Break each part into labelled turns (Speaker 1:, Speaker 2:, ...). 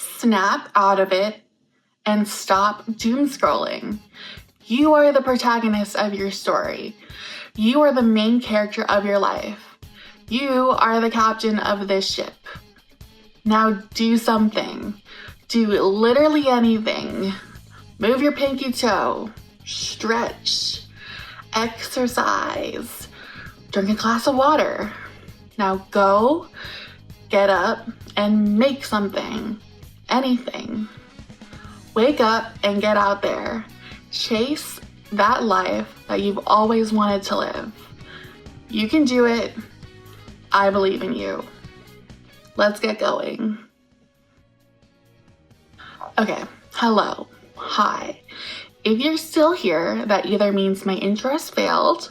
Speaker 1: Snap out of it and stop doom scrolling. You are the protagonist of your story. You are the main character of your life. You are the captain of this ship. Now do something. Do literally anything. Move your pinky toe. Stretch. Exercise. Drink a glass of water. Now go, get up, and make something. Anything. Wake up and get out there. Chase that life that you've always wanted to live. You can do it. I believe in you. Let's get going. Okay, hello, hi. If you're still here, that either means my intro has failed,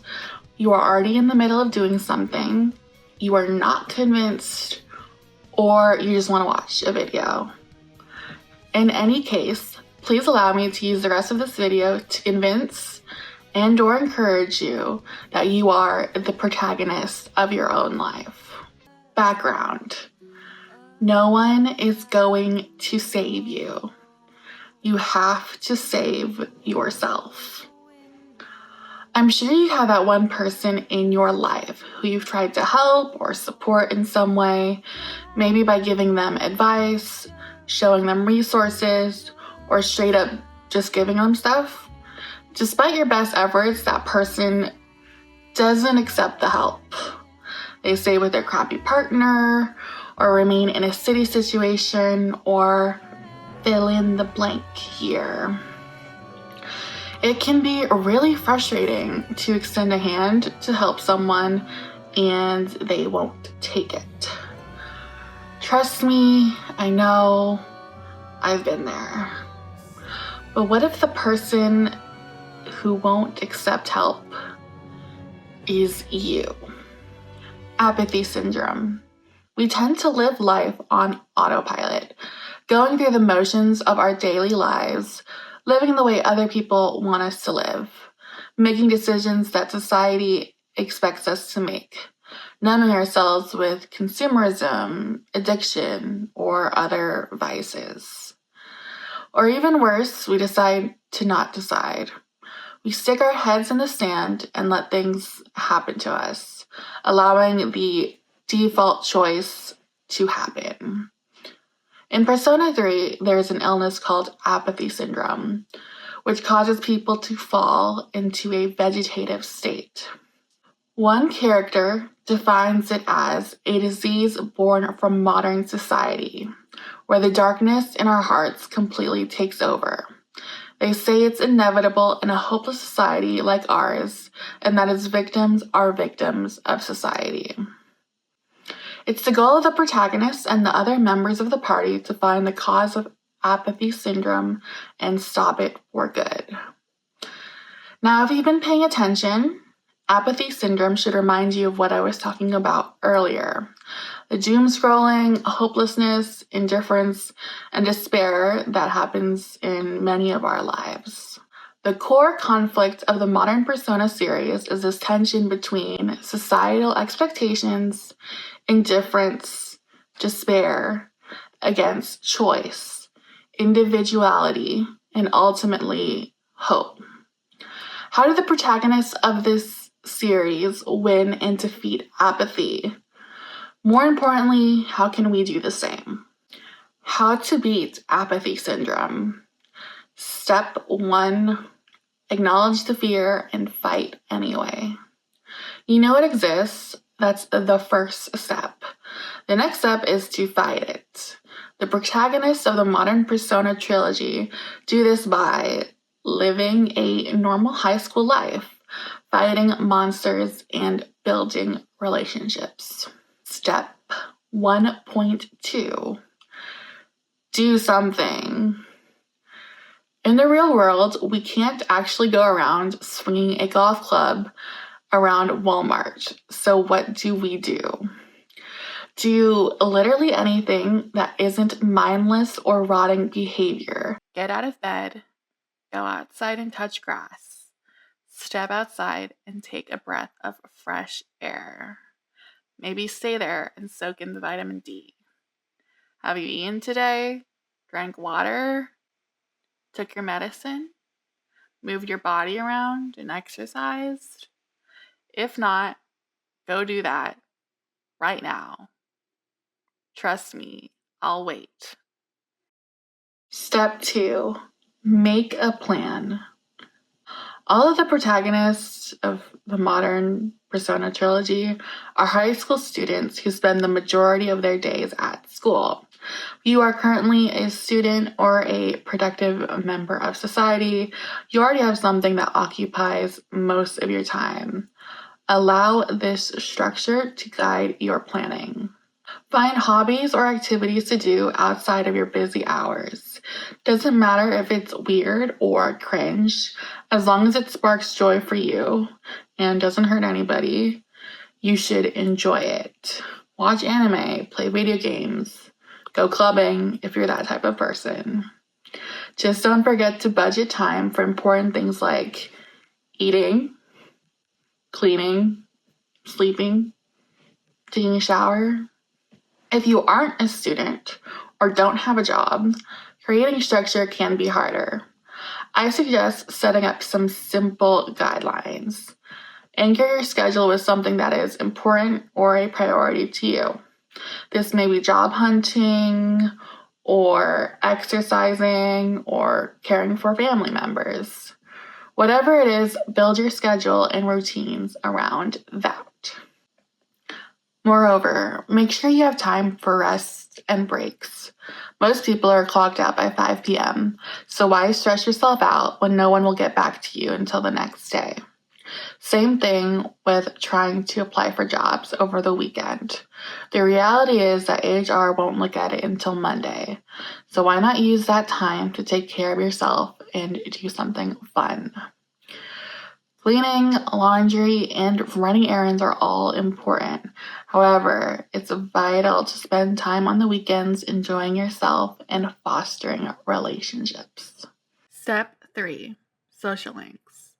Speaker 1: you are already in the middle of doing something, you are not convinced, or you just want to watch a video. In any case, please allow me to use the rest of this video to convince and/or encourage you that you are the protagonist of your own life. Background. No one is going to save you. You have to save yourself. I'm sure you have that one person in your life who you've tried to help or support in some way, maybe by giving them advice, showing them resources, or straight up just giving them stuff. Despite your best efforts, that person doesn't accept the help. They stay with their crappy partner, or remain in a city situation, or fill in the blank here. It can be really frustrating to extend a hand to help someone and they won't take it. Trust me, I know, I've been there. But what if the person who won't accept help is you? Apathy syndrome. We tend to live life on autopilot, going through the motions of our daily lives, living the way other people want us to live, making decisions that society expects us to make, numbing ourselves with consumerism, addiction, or other vices. Or even worse, we decide to not decide. We stick our heads in the sand and let things happen to us, allowing the default choice to happen. In Persona 3, there's an illness called apathy syndrome, which causes people to fall into a vegetative state. One character defines it as a disease born from modern society, where the darkness in our hearts completely takes over. They say it's inevitable in a hopeless society like ours, and that its victims are victims of society. It's the goal of the protagonist and the other members of the party to find the cause of apathy syndrome and stop it for good. Now, if you've been paying attention, apathy syndrome should remind you of what I was talking about earlier. The doom scrolling, hopelessness, indifference, and despair that happens in many of our lives. The core conflict of the modern Persona series is this tension between societal expectations, indifference, despair, against choice, individuality, and ultimately hope. How do the protagonists of this series win and defeat apathy? More importantly, how can we do the same? How to beat apathy syndrome. Step 1, acknowledge the fear and fight anyway. You know it exists. That's the first step. The next step is to fight it. The protagonists of the modern Persona trilogy do this by living a normal high school life, fighting monsters, and building relationships. Step 1.2. Do something. In the real world, we can't actually go around swinging a golf club around Walmart. So what do? Do literally anything that isn't mindless or rotting behavior. Get out of bed, go outside and touch grass, step outside and take a breath of fresh air. Maybe stay there and soak in the vitamin D. Have you eaten today? drank water, took your medicine, moved your body around, and exercised? If not, go do that right now. Trust me, I'll wait. Step 2. Make a plan. All of the protagonists of the modern Persona trilogy are high school students who spend the majority of their days at school. If you are currently a student or a productive member of society, you already have something that occupies most of your time. Allow this structure to guide your planning. Find hobbies or activities to do outside of your busy hours. Doesn't matter if it's weird or cringe, as long as it sparks joy for you and doesn't hurt anybody, you should enjoy it. Watch anime, play video games, go clubbing if you're that type of person. Just don't forget to budget time for important things like eating, cleaning, sleeping, taking a shower. If you aren't a student or don't have a job, creating structure can be harder. I suggest setting up some simple guidelines. Anchor your schedule with something that is important or a priority to you. This may be job hunting, or exercising, or caring for family members. Whatever it is, build your schedule and routines around that. Moreover, make sure you have time for rest and breaks. Most people are clocked out by 5 p.m., so why stress yourself out when no one will get back to you until the next day? Same thing with trying to apply for jobs over the weekend. The reality is that HR won't look at it until Monday, so why not use that time to take care of yourself and do something fun? Cleaning, laundry, and running errands are all important. However, it's vital to spend time on the weekends enjoying yourself and fostering relationships. Step 3. Social links.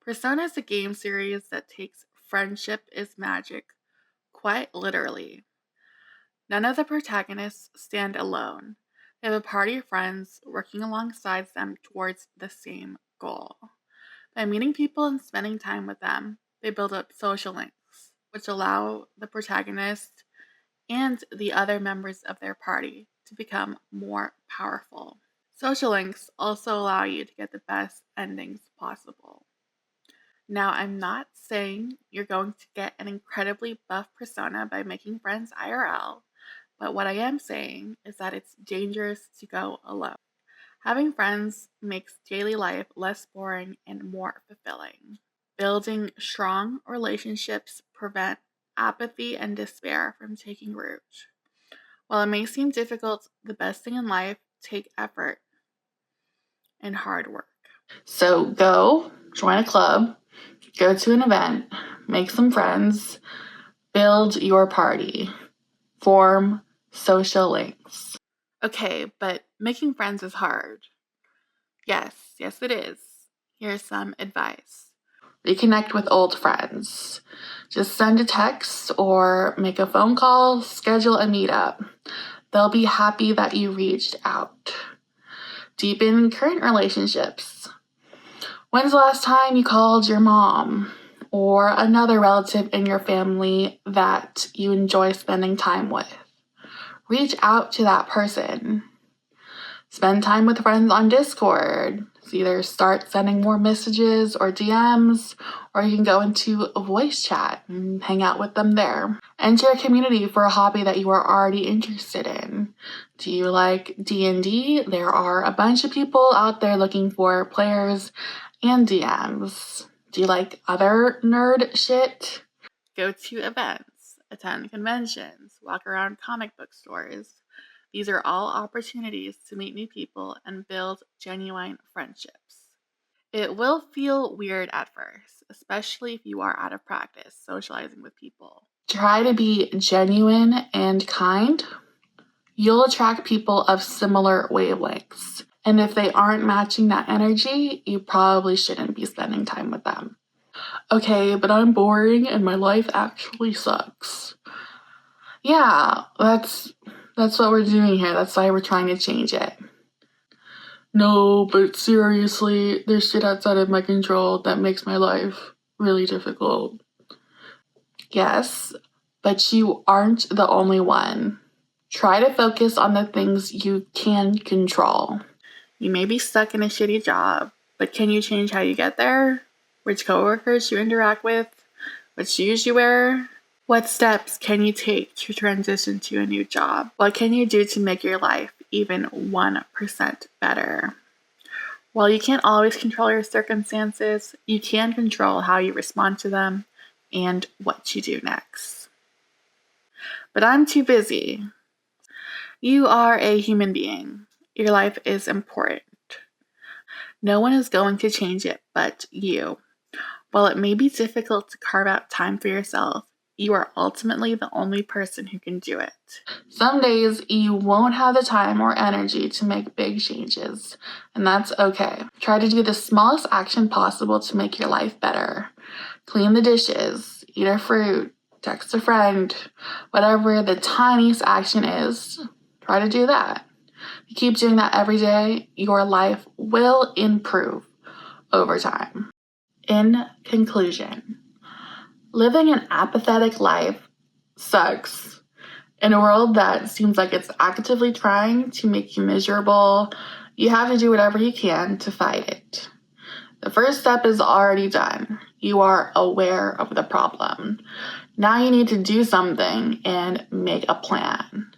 Speaker 1: Persona is a game series that takes friendship is magic quite literally. None of the protagonists stand alone. They have a party of friends working alongside them towards the same goal. By meeting people and spending time with them, they build up social links, which allow the protagonist and the other members of their party to become more powerful. Social links also allow you to get the best endings possible. Now, I'm not saying you're going to get an incredibly buff persona by making friends IRL, but what I am saying is that it's dangerous to go alone. Having friends makes daily life less boring and more fulfilling. Building strong relationships prevent apathy and despair from taking root. While it may seem difficult, the best thing in life takes effort and hard work. So go join a club, go to an event, make some friends, build your party, form social links. Okay, but making friends is hard. Yes, it is. Here's some advice. Reconnect with old friends. Just send a text or make a phone call, schedule a meetup. They'll be happy that you reached out. Deepen current relationships. When's the last time you called your mom or another relative in your family that you enjoy spending time with? Reach out to that person. Spend time with friends on Discord. So either start sending more messages or DMs, or you can go into a voice chat and hang out with them there. Enter a community for a hobby that you are already interested in. Do you like D&D? There are a bunch of people out there looking for players and DMs. Do you like other nerd shit? Go to events, attend conventions, walk around comic book stores. These are all opportunities to meet new people and build genuine friendships. It will feel weird at first, especially if you are out of practice socializing with people. Try to be genuine and kind. You'll attract people of similar wavelengths. And if they aren't matching that energy, you probably shouldn't be spending time with them. Okay, but I'm boring and my life actually sucks. Yeah, that's what we're doing here. That's why we're trying to change it. No, but seriously, there's shit outside of my control that makes my life really difficult. Yes, but you aren't the only one. Try to focus on the things you can control. You may be stuck in a shitty job, but can you change how you get there? Which coworkers you interact with? What shoes you wear? What steps can you take to transition to a new job? What can you do to make your life even 1% better? While you can't always control your circumstances, you can control how you respond to them and what you do next. But I'm too busy. You are a human being. Your life is important. No one is going to change it but you. While it may be difficult to carve out time for yourself, you are ultimately the only person who can do it. Some days you won't have the time or energy to make big changes, and that's okay. Try to do the smallest action possible to make your life better. Clean the dishes, eat a fruit, text a friend, whatever the tiniest action is, try to do that. If you keep doing that every day, your life will improve over time. In conclusion, living an apathetic life sucks. In a world that seems like it's actively trying to make you miserable, you have to do whatever you can to fight it. The first step is already done. You are aware of the problem. Now you need to do something and make a plan.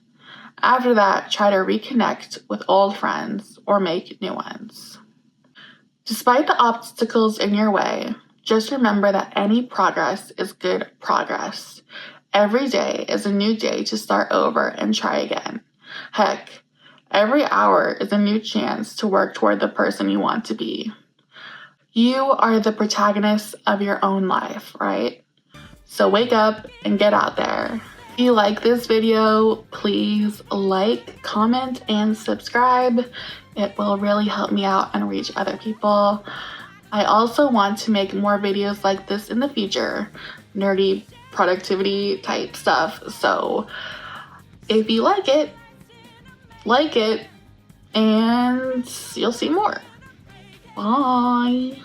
Speaker 1: After that, try to reconnect with old friends or make new ones. Despite the obstacles in your way, just remember that any progress is good progress. Every day is a new day to start over and try again. Heck, every hour is a new chance to work toward the person you want to be. You are the protagonist of your own life, right? So wake up and get out there. If you like this video, please like, comment, and subscribe. It will really help me out and reach other people. I also want to make more videos like this in the future, nerdy productivity type stuff. So if you like it, and you'll see more. Bye.